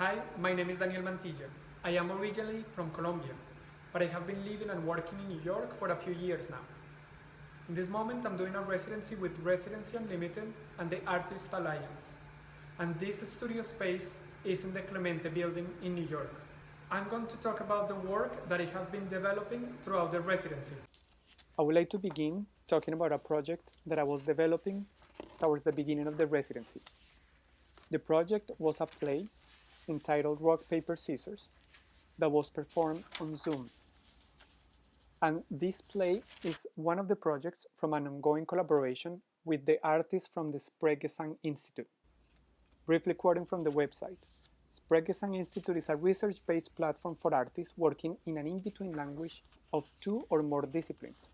Hi, my name is Daniel Mantilla. I am originally from Colombia, but I have been living and working in New York for a few years now. In this moment, I'm doing a residency with Residency Unlimited and the Artist Alliance. And this studio space is in the Clemente building in New York. I'm going to talk about the work that I have been developing throughout the residency. I would like to begin talking about a project that I was developing towards the beginning of the residency. The project was a play entitled Rock, Paper, Scissors that was performed on Zoom. And this play is one of the projects from an ongoing collaboration with the artists from the Sprechgesang Institute. Briefly quoting from the website, Sprechgesang Institute is a research-based platform for artists working in an in-between language of two or more disciplines.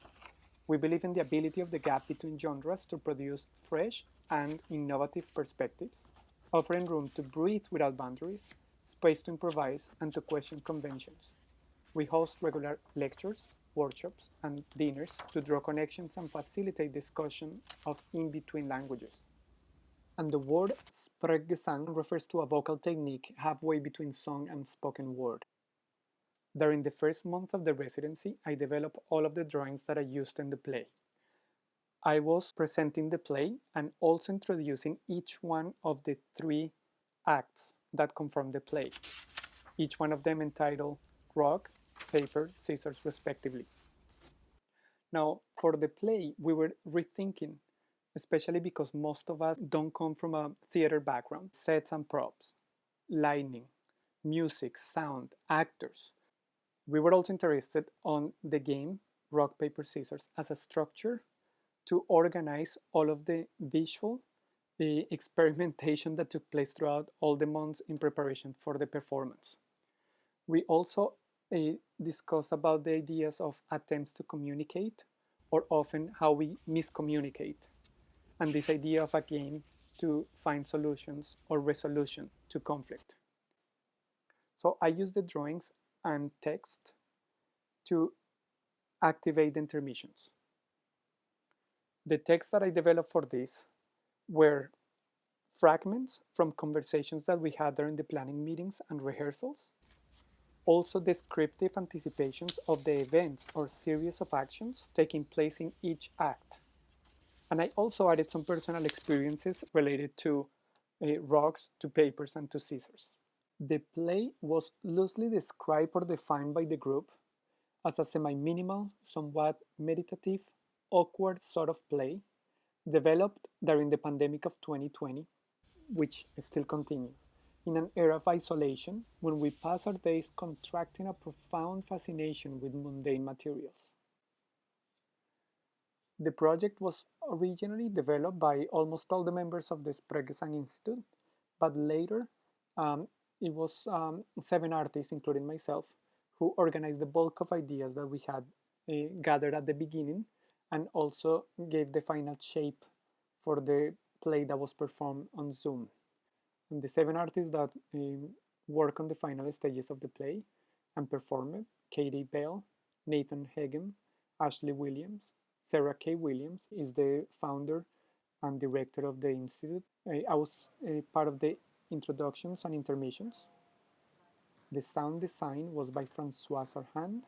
We believe in the ability of the gap between genres to produce fresh and innovative perspectives, offering room to breathe without boundaries, space to improvise, and to question conventions. We host regular lectures, workshops, and dinners to draw connections and facilitate discussion of in-between languages. And the word Sprechgesang refers to a vocal technique halfway between song and spoken word. During the first month of the residency, I developed all of the drawings that I used in the play. I was presenting the play and also introducing each one of the three acts that conform the play, each one of them entitled Rock, Paper, Scissors, respectively. Now, for the play, we were rethinking, especially because most of us don't come from a theater background, sets and props, lighting, music, sound, actors. We were also interested on the game Rock, Paper, Scissors as a structure to organize all of the visual experimentation that took place throughout all the months in preparation for the performance. We also discuss about the ideas of attempts to communicate, or often how we miscommunicate, and this idea of a game to find solutions or resolution to conflict. So I use the drawings and text to activate the intermissions. The texts that I developed for this were fragments from conversations that we had during the planning meetings and rehearsals, also descriptive anticipations of the events or series of actions taking place in each act. And I also added some personal experiences related to rocks, to papers, and to scissors. The play was loosely described or defined by the group as a semi-minimal, somewhat meditative, awkward sort of play developed during the pandemic of 2020, which still continues, in an era of isolation when we pass our days contracting a profound fascination with mundane materials. The project was originally developed by almost all the members of the Sprechgesang Institute, but later it was 7 artists, including myself, who organized the bulk of ideas that we had gathered at the beginning and also gave the final shape for the play that was performed on Zoom. And the 7 artists that work on the final stages of the play and perform it: Katie Bell, Nathan Hegem, Ashley Williams, Sarah K. Williams is the founder and director of the Institute. I was part of the introductions and intermissions. The sound design was by Francois Sarhan,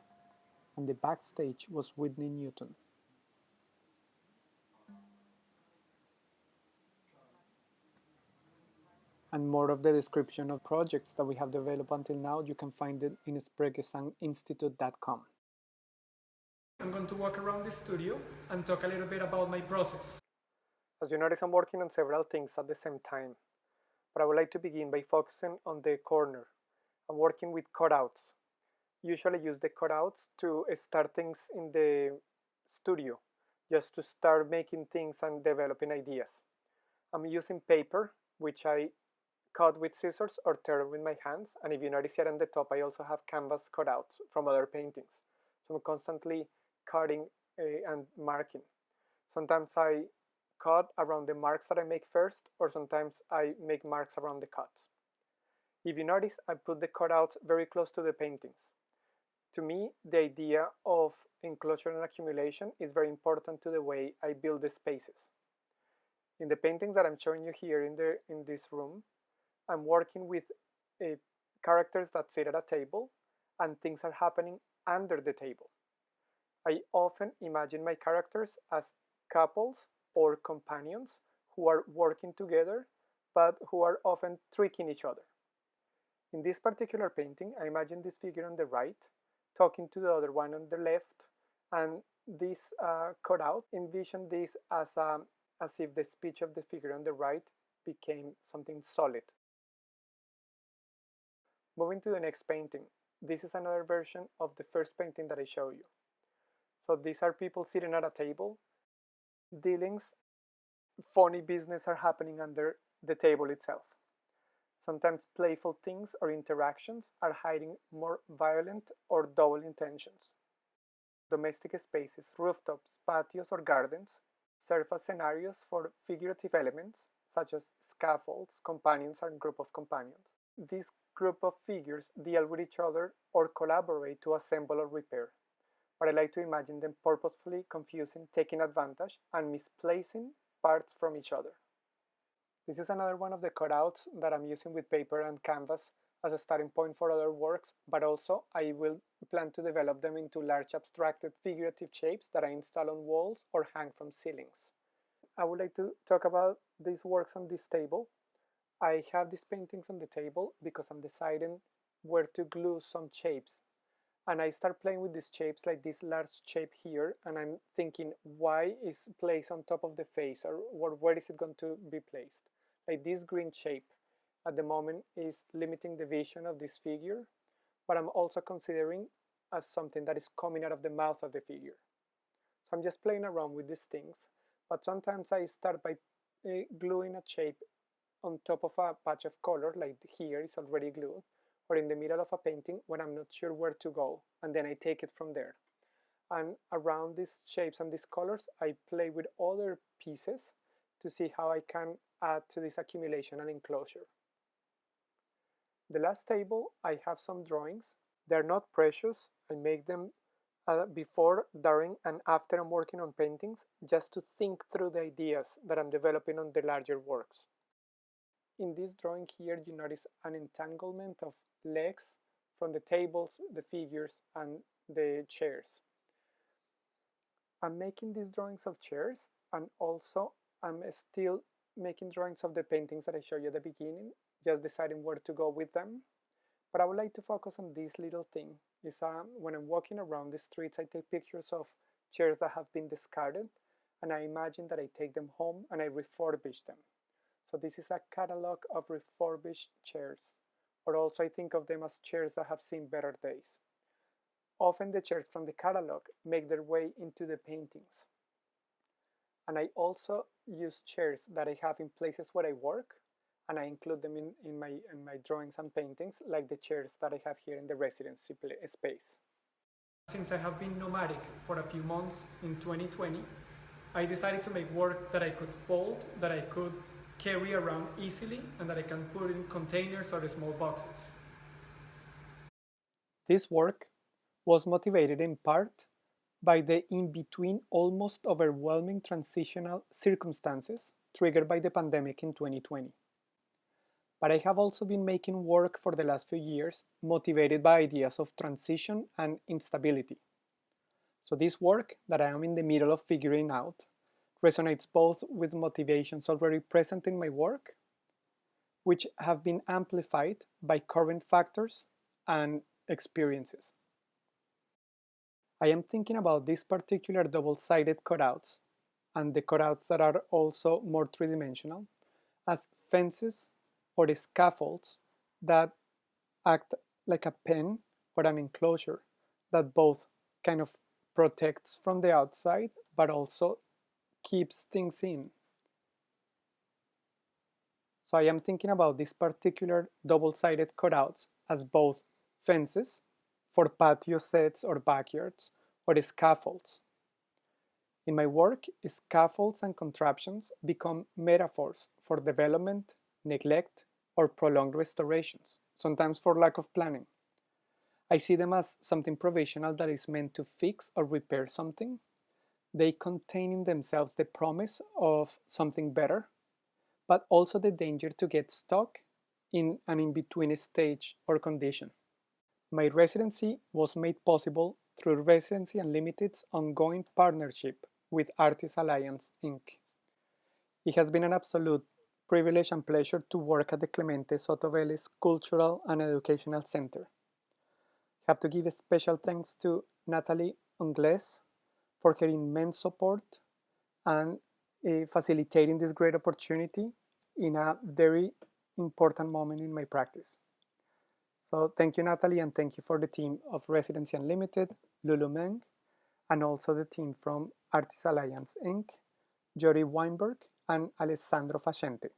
and the backstage was Whitney Newton. And more of the description of projects that we have developed until now, you can find it in sprechgesanginstitute.com. I'm going to walk around the studio and talk a little bit about my process. As you notice, I'm working on several things at the same time, but I would like to begin by focusing on the corner. I'm working with cutouts. Usually use the cutouts to start things in the studio, just to start making things and developing ideas. I'm using paper, which I cut with scissors or tear with my hands, and if you notice here on the top, I also have canvas cutouts from other paintings. So I'm constantly cutting and marking. Sometimes I cut around the marks that I make first, or sometimes I make marks around the cuts. If you notice, I put the cutouts very close to the paintings. To me, the idea of enclosure and accumulation is very important to the way I build the spaces. In the paintings that I'm showing you here in this room, I'm working with characters that sit at a table and things are happening under the table. I often imagine my characters as couples or companions who are working together but who are often tricking each other. In this particular painting, I imagine this figure on the right talking to the other one on the left, and this cutout envision this as if the speech of the figure on the right became something solid. Moving to the next painting, this is another version of the first painting that I showed you. So these are people sitting at a table. Dealings, funny business are happening under the table itself. Sometimes playful things or interactions are hiding more violent or double intentions. Domestic spaces, rooftops, patios, or gardens serve as scenarios for figurative elements such as scaffolds, companions, and group of companions. This group of figures deal with each other or collaborate to assemble or repair, but I like to imagine them purposefully confusing, taking advantage, and misplacing parts from each other. This is another one of the cutouts that I'm using with paper and canvas as a starting point for other works, but also I will plan to develop them into large abstracted figurative shapes that I install on walls or hang from ceilings. I would like to talk about these works on this table. I have these paintings on the table because I'm deciding where to glue some shapes. And I start playing with these shapes, like this large shape here, and I'm thinking, why is placed on top of the face, or where is it going to be placed? Like this green shape at the moment is limiting the vision of this figure, but I'm also considering as something that is coming out of the mouth of the figure. So I'm just playing around with these things, but sometimes I start by gluing a shape on top of a patch of color, like here is already glued, or in the middle of a painting when I'm not sure where to go, and then I take it from there. And around these shapes and these colors, I play with other pieces to see how I can add to this accumulation and enclosure. The last table, I have some drawings. They're not precious. I make them before, during, and after I'm working on paintings, just to think through the ideas that I'm developing on the larger works. In this drawing here, you notice an entanglement of legs from the tables, the figures, and the chairs. I'm making these drawings of chairs, and also I'm still making drawings of the paintings that I showed you at the beginning, just deciding where to go with them. But I would like to focus on this little thing. When I'm walking around the streets, I take pictures of chairs that have been discarded, and I imagine that I take them home and I refurbish them. So this is a catalog of refurbished chairs, or also I think of them as chairs that have seen better days. Often the chairs from the catalog make their way into the paintings. And I also use chairs that I have in places where I work, and I include them in my drawings and paintings, like the chairs that I have here in the residency space. Since I have been nomadic for a few months in 2020, I decided to make work that I could fold, that I could carry around easily, and that I can put in containers or small boxes. This work was motivated in part by the in-between, almost overwhelming transitional circumstances triggered by the pandemic in 2020. But I have also been making work for the last few years motivated by ideas of transition and instability. So this work that I am in the middle of figuring out resonates both with motivations already present in my work, which have been amplified by current factors and experiences. I am thinking about these particular double-sided cutouts, and the cutouts that are also more three-dimensional, as fences or the scaffolds that act like a pen or an enclosure that both kind of protects from the outside but also keeps things in. So I am thinking about these particular double-sided cutouts as both fences for patio sets or backyards, or the scaffolds. In my work, scaffolds and contraptions become metaphors for development, neglect, or prolonged restorations, sometimes for lack of planning. I see them as something provisional that is meant to fix or repair something. They contain in themselves the promise of something better, but also the danger to get stuck in an in-between stage or condition. My residency was made possible through Residency Unlimited's ongoing partnership with Artists Alliance, Inc. It has been an absolute privilege and pleasure to work at the Clemente Soto Vélez Cultural and Educational Center. I have to give a special thanks to Natalie Ungles for her immense support and facilitating this great opportunity in a very important moment in my practice. So thank you, Natalie, and thank you for the team of Residency Unlimited, Lulu Meng, and also the team from Artists Alliance, Inc., Jody Weinberg, and Alessandro Facente.